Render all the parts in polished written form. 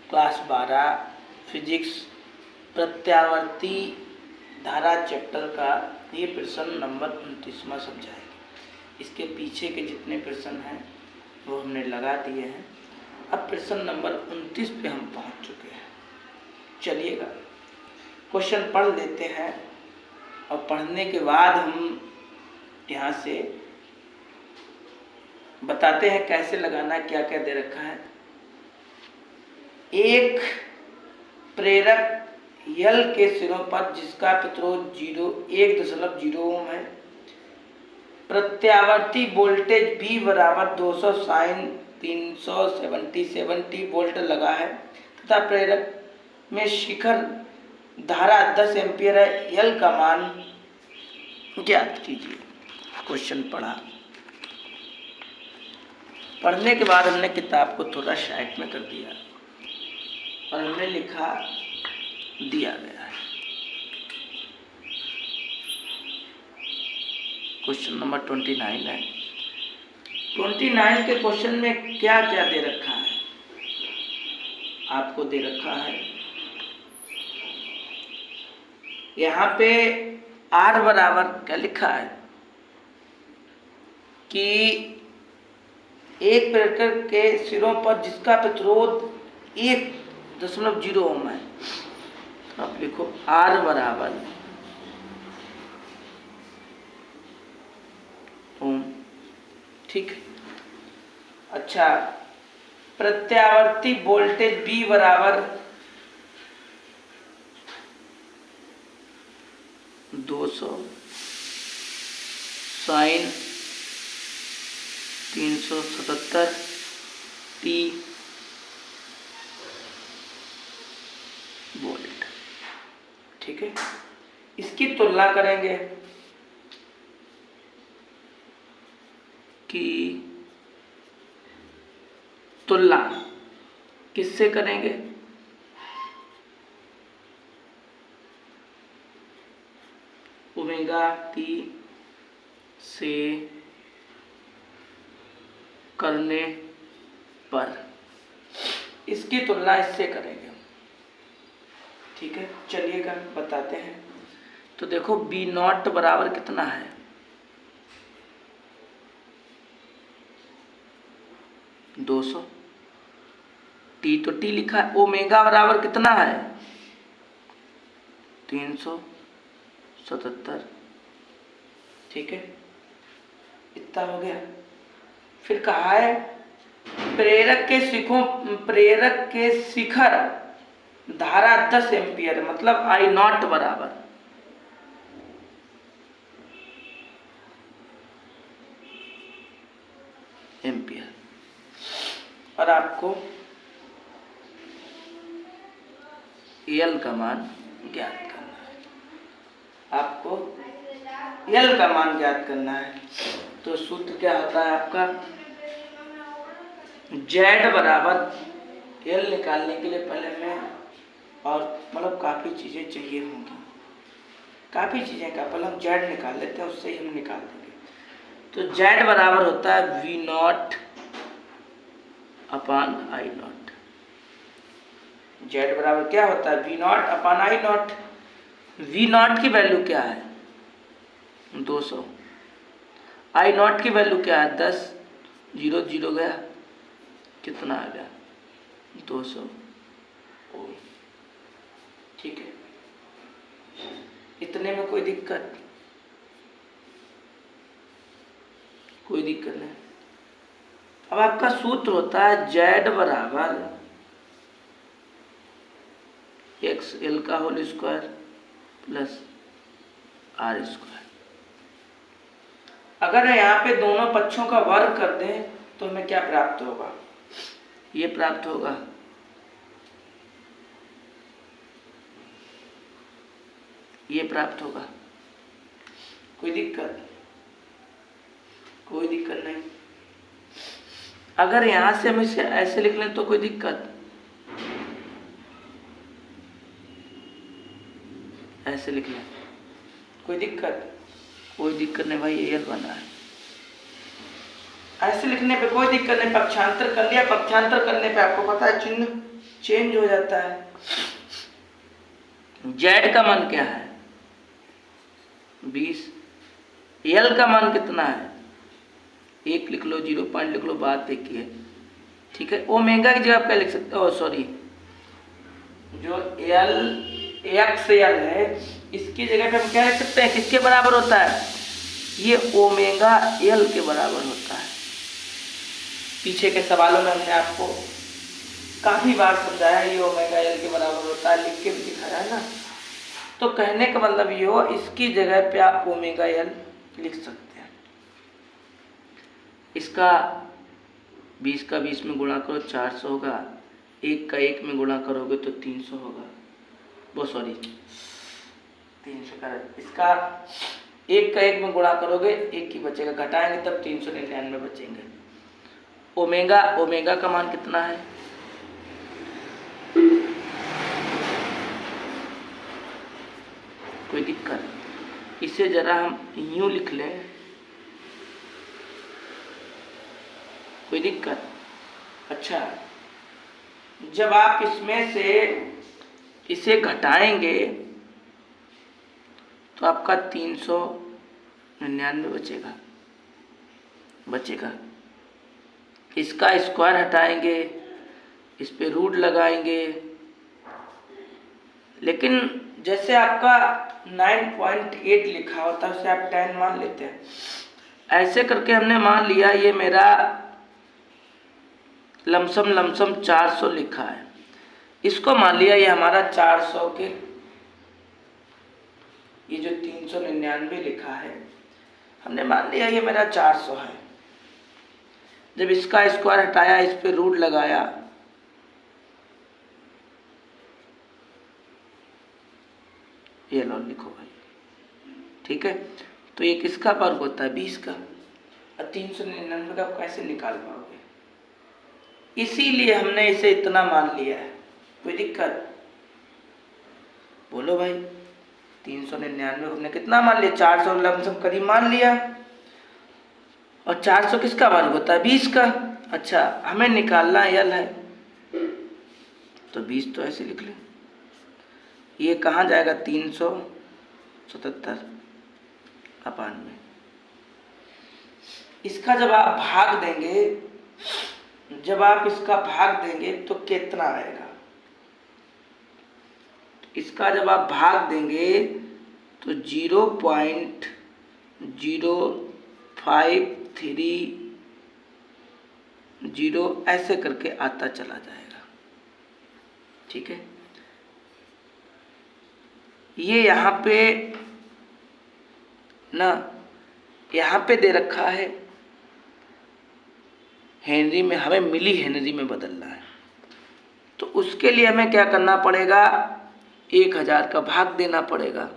Class 12 physics प्रत्यावर्ती धारा chapter का ये प्रश्न नंबर 29वां समझाएगा। इसके पीछे के जितने प्रश्न हैं वो हमने लगा दिए हैं। अब प्रश्न नंबर 29 पे हम पहुंच चुके हैं। चलिएगा क्वेश्चन पढ़ लेते हैं और पढ़ने के बाद हम यहाँ से बताते हैं कैसे लगाना है, क्या क्या दे रखा है। एक प्रेरक यल के सिरों पर जिसका प्रतिरोध 1.0 ओम है, प्रत्यावर्ती वोल्टेज V बराबर 200 साइन 377 वोल्ट लगा है तथा प्रेरक में शिखर धारा 10 एम्पियर है। यल का मान ज्ञात कीजिए। क्वेश्चन पढ़ने के बाद हमने किताब को थोड़ा साइड में कर दिया और हमने लिखा दिया गया है। क्वेश्चन नंबर 29 है। 29 के क्वेश्चन में क्या क्या दे रखा है आपको दे रखा है। यहाँ पे R बराबर क्या लिखा है कि एक प्रेरक के सिरों पर जिसका प्रतिरोध 1.0 ओम है। आप लिखो R बराबर ओम। ठीक है। अच्छा, प्रत्यावर्ती वोल्टेज V बराबर 200 साइन 377 T वोल्ट। ठीक है। इसकी तुलना करेंगे कि तुलना किससे करेंगे, ओमेगा T से करने पर इसकी तुलना इससे करेंगे। ठीक है, चलिएगा बताते हैं। तो देखो B नॉट बराबर कितना है, दो सौ। T तो T लिखा है। ओमेगा बराबर कितना है 377। ठीक है, इतना हो गया। फिर कहा है प्रेरक के शिखर धारा 10 एम्पियर, मतलब I नॉट बराबर एम्पियर। और आपको L का मान ज्ञात करना है। आपको L का मान ज्ञात करना है। तो सूत्र क्या होता है आपका, Z बराबर L निकालने के लिए पहले मैं और मतलब काफ़ी चीज़ें चाहिए होंगी, काफ़ी चीज़ें का पहले हम Z निकाल लेते हैं, उससे ही हम निकाल देंगे। तो Z बराबर होता है V not upon I not. Z बराबर क्या होता है V not upon I not. V not की वैल्यू क्या है 200, I नॉट की वैल्यू क्या है 10, 0 0 गया, कितना आ गया 200 ओम। ठीक है, इतने में कोई दिक्कत नहीं। अब आपका सूत्र होता है Z बराबर XL का whole square plus R square. अगर यहाँ पे दोनों पक्षों का वर्ग कर दें तो हमें क्या प्राप्त होगा, ये प्राप्त होगा, ये प्राप्त होगा। कोई दिक्कत नहीं। अगर यहाँ से हम इसे ऐसे लिख लें तो कोई दिक्कत, ऐसे लिख लें कोई दिक्कत नहीं भाई, ये बना है। ऐसे लिखने पे कोई दिक्कत नहीं, पक्षांतर कर लिया, पक्षांतर करने पे आपको पता है चिन्ह चेंज हो जाता है। जेड का मान क्या है 20, एल का मान कितना है 1 लिख लो, 0 पॉइंट लिख लो, बात एक ही है। ठीक है, ओमेगा की जगह आप क्या लिख सकते हो, सॉरी जो एल एक्स एल है इसकी जगह पे हम क्या लिख सकते हैं, किसके बराबर होता है, ये ओमेगा एल के बराबर होता है। पीछे के सवालों में हमने आपको काफ़ी बार समझाया ये ओमेगा एल के बराबर होता है, लिख के भी दिखाया है ना। तो कहने का मतलब ये हो, इसकी जगह पे आप ओमेगा एल लिख सकते हैं। इसका 20 का 20 में गुणा करो 400 होगा, 1 का 1 में गुणा करोगे तो 300 होगा, वो सॉरी 300 का, इसका 1 का 1 में गुणा करोगे 1 ही बचेगा, घटाएंगे तब 399 बचेंगे। ओमेगा ओमेगा का मान कितना है, कोई दिक्कत, इसे जरा हम यूं लिख लें, कोई दिक्कत। अच्छा, जब आप इसमें से इसे घटाएंगे तो आपका 399 बचेगा। इसका स्क्वायर हटाएंगे, इस पे रूट लगाएंगे, लेकिन जैसे आपका 9.8 लिखा होता है उसे आप 10 मान लेते हैं। ऐसे करके हमने मान लिया ये मेरा लमसम 400 लिखा है, इसको मान लिया ये हमारा 400 के, ये जो 399 लिखा है हमने मान लिया ये मेरा 400 है। जब इसका स्क्वायर हटाया, इस पे रूट लगाया, ये लो लिखो भाई, ठीक है। तो ये किसका वर्ग होता है 20 का, और 399 का कैसे निकाल पाओगे, इसीलिए हमने इसे इतना मान लिया है। कोई दिक्कत, बोलो भाई। 399 हमने कितना मान लिया, 400 लमसम करीब मान लिया, और 400 किसका वर्ग होता है 20 का। अच्छा, हमें निकालना यल है तो 20 तो ऐसे लिख लें, ये कहाँ जाएगा 377 अपान में। इसका जब आप भाग देंगे, जब आप इसका भाग देंगे तो कितना आएगा, इसका जब आप भाग देंगे तो 0.0530 ऐसे करके आता चला जाएगा। ठीक है, ये यहाँ पे ना, यहाँ पे दे रखा है हेनरी में, हमें मिली हेनरी में बदलना है। तो उसके लिए हमें क्या करना पड़ेगा, 1000 का भाग देना पड़ेगा।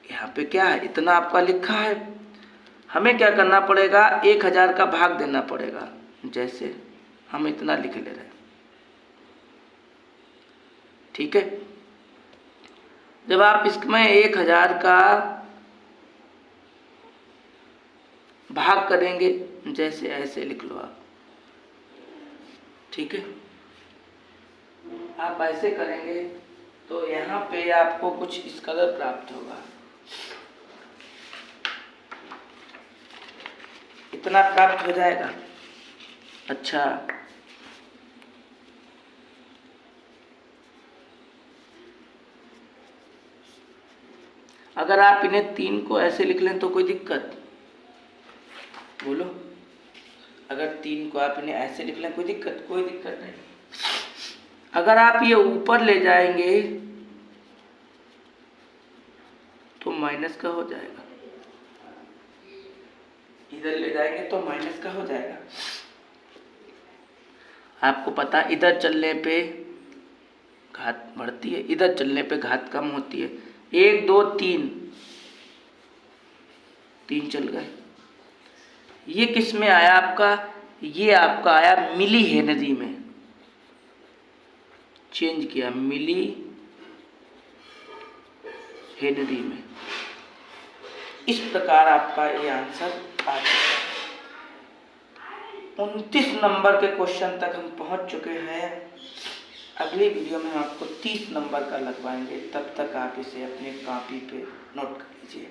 यहाँ पे क्या है, इतना आपका लिखा है, हमें क्या करना पड़ेगा 1000 का भाग देना पड़ेगा। जैसे हम इतना लिख ले रहे हैं, ठीक है। जब आप इसमें 1000 का भाग करेंगे, जैसे ऐसे लिख लो आप, ठीक है। आप ऐसे करेंगे तो यहाँ पे आपको कुछ इस कदर प्राप्त होगा, इतना प्राप्त हो जाएगा। अच्छा, अगर आप इन्हें 3 को ऐसे लिख लें तो कोई दिक्कत, बोलो। अगर 3 को आप इन्हें ऐसे लिख लें कोई दिक्कत, कोई दिक्कत नहीं। अगर आप ये ऊपर ले जाएंगे तो माइनस का हो जाएगा, इधर ले जाएंगे तो माइनस का हो जाएगा। आपको पता, इधर चलने पे घात बढ़ती है, इधर चलने पे घात कम होती है। 1 2 3 चल गए। ये किस में आया आपका, ये आपका आया मिली हेनरी में, चेंज किया मिली हेनरी में। इस प्रकार आपका ये आंसर आज 29 नंबर के क्वेश्चन तक हम पहुंच चुके हैं। अगली वीडियो में हम आपको 30 नंबर का लगवाएंगे। तब तक आप इसे अपनी कॉपी पे नोट कर लीजिए।